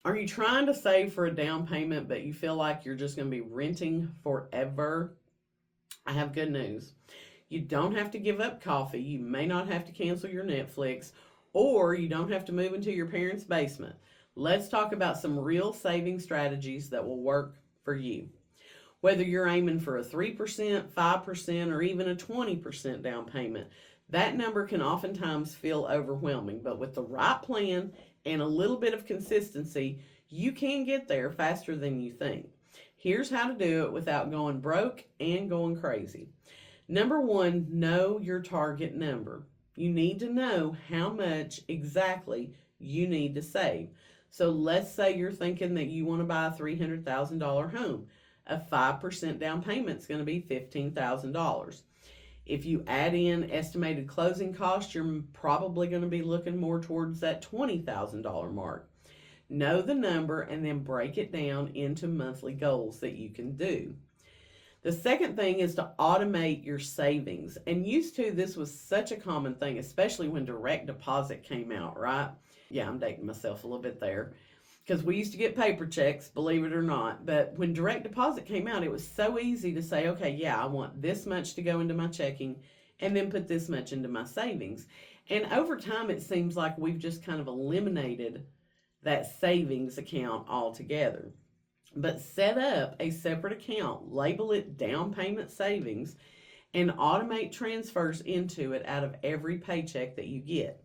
Are you trying to save for a down payment, but you feel like you're just going to be renting forever? I have good news. You don't have to give up coffee. You may not have to cancel your Netflix, or you don't have to move into your parents' basement. Let's talk about some real saving strategies that will work for you. Whether you're aiming for a 3%, 5%, or even a 20% down payment, that number can oftentimes feel overwhelming, but with the right plan and a little bit of consistency, you can get there faster than you think. Here's how to do it without going broke and going crazy. Number one, know your target number. You need to know how much exactly you need to save. So let's say you're thinking that you want to buy a $300,000 home. A 5% down payment is going to be $15,000. If you add in estimated closing costs, you're probably going to be looking more towards that $20,000 mark. Know the number and then break it down into monthly goals that you can do. The second thing is to automate your savings. And used to, this was such a common thing, especially when direct deposit came out, right? Yeah, I'm dating myself a little bit there. Because we used to get paper checks, believe it or not. But when direct deposit came out, it was so easy to say, okay, yeah, I want this much to go into my checking and then put this much into my savings. And over time, it seems like we've just kind of eliminated that savings account altogether. But set up a separate account, label it down payment savings, and automate transfers into it out of every paycheck that you get.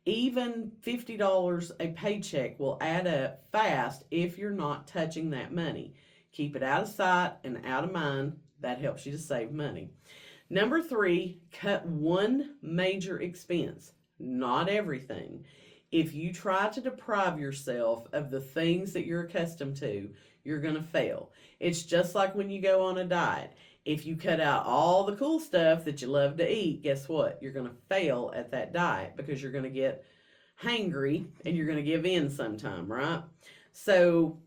Even $50 a paycheck will add up fast if you're not touching that money. Keep it out of sight and out of mind. That helps you to save money. Number three, cut one major expense, not everything. If you try to deprive yourself of the things that you're accustomed to, you're going to fail. It's just like when you go on a diet. If you cut out all the cool stuff that you love to eat, guess what? You're going to fail at that diet because you're going to get hangry and you're going to give in sometime, right? So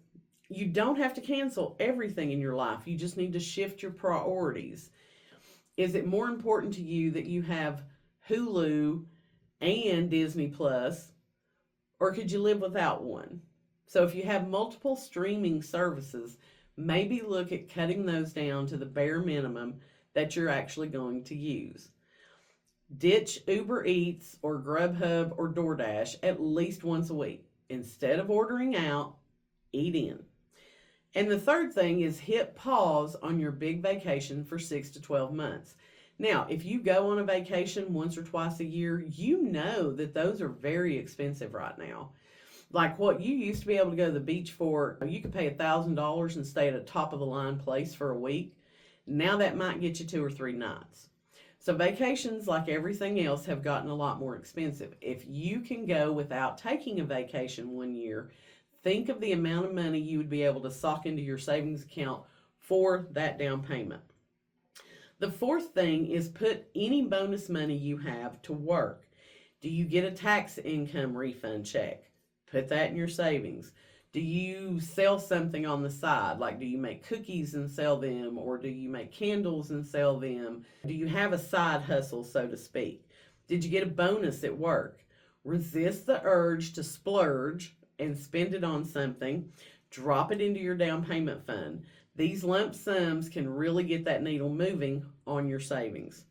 you don't have to cancel everything in your life. You just need to shift your priorities. Is it more important to you that you have Hulu and Disney Plus, or could you live without one? So if you have multiple streaming services, maybe look at cutting those down to the bare minimum that you're actually going to use. Ditch Uber Eats or Grubhub or DoorDash at least once a week. Instead of ordering out, eat in. And the third thing is hit pause on your big vacation for 6 to 12 months. Now, if you go on a vacation once or twice a year, you know that those are very expensive right now. Like what you used to be able to go to the beach for, you could pay $1,000 and stay at a top of the line place for a week. Now that might get you 2 or 3 nights. So vacations, like everything else, have gotten a lot more expensive. If you can go without taking a vacation one year, think of the amount of money you would be able to sock into your savings account for that down payment. The fourth thing is put any bonus money you have to work. Do you get a tax income refund check? Put that in your savings. Do you sell something on the side? Like, do you make cookies and sell them? Or do you make candles and sell them? Do you have a side hustle, so to speak? Did you get a bonus at work? Resist the urge to splurge and spend it on something. Drop it into your down payment fund. These lump sums can really get that needle moving on your savings.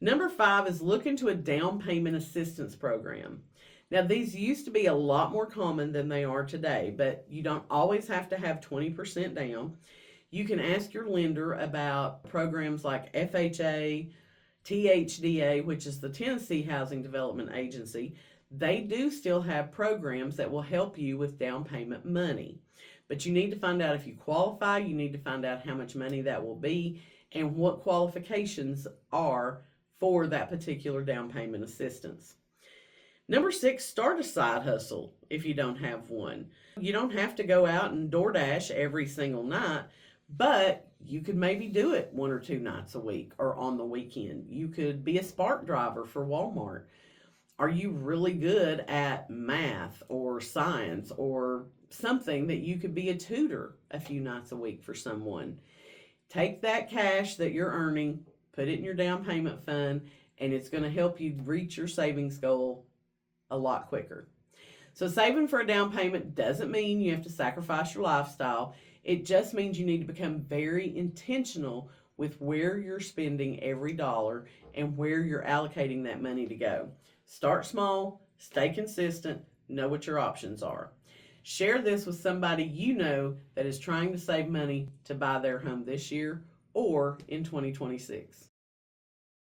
Number 5 is look into a down payment assistance program. Now, these used to be a lot more common than they are today, but you don't always have to have 20% down. You can ask your lender about programs like FHA, THDA, which is the Tennessee Housing Development Agency. They do still have programs that will help you with down payment money. But you need to find out if you qualify, you need to find out how much money that will be, and what qualifications are for that particular down payment assistance. Number 6, start a side hustle if you don't have one. You don't have to go out and DoorDash every single night, but you could maybe do it 1 or 2 nights a week or on the weekend. You could be a Spark driver for Walmart. Are you really good at math or science or something that you could be a tutor a few nights a week for someone? Take that cash that you're earning, put it in your down payment fund, and it's going to help you reach your savings goal a lot quicker. So saving for a down payment doesn't mean you have to sacrifice your lifestyle. It just means you need to become very intentional with where you're spending every dollar and where you're allocating that money to go. Start small, stay consistent, know what your options are. Share this with somebody you know that is trying to save money to buy their home this year or in 2026.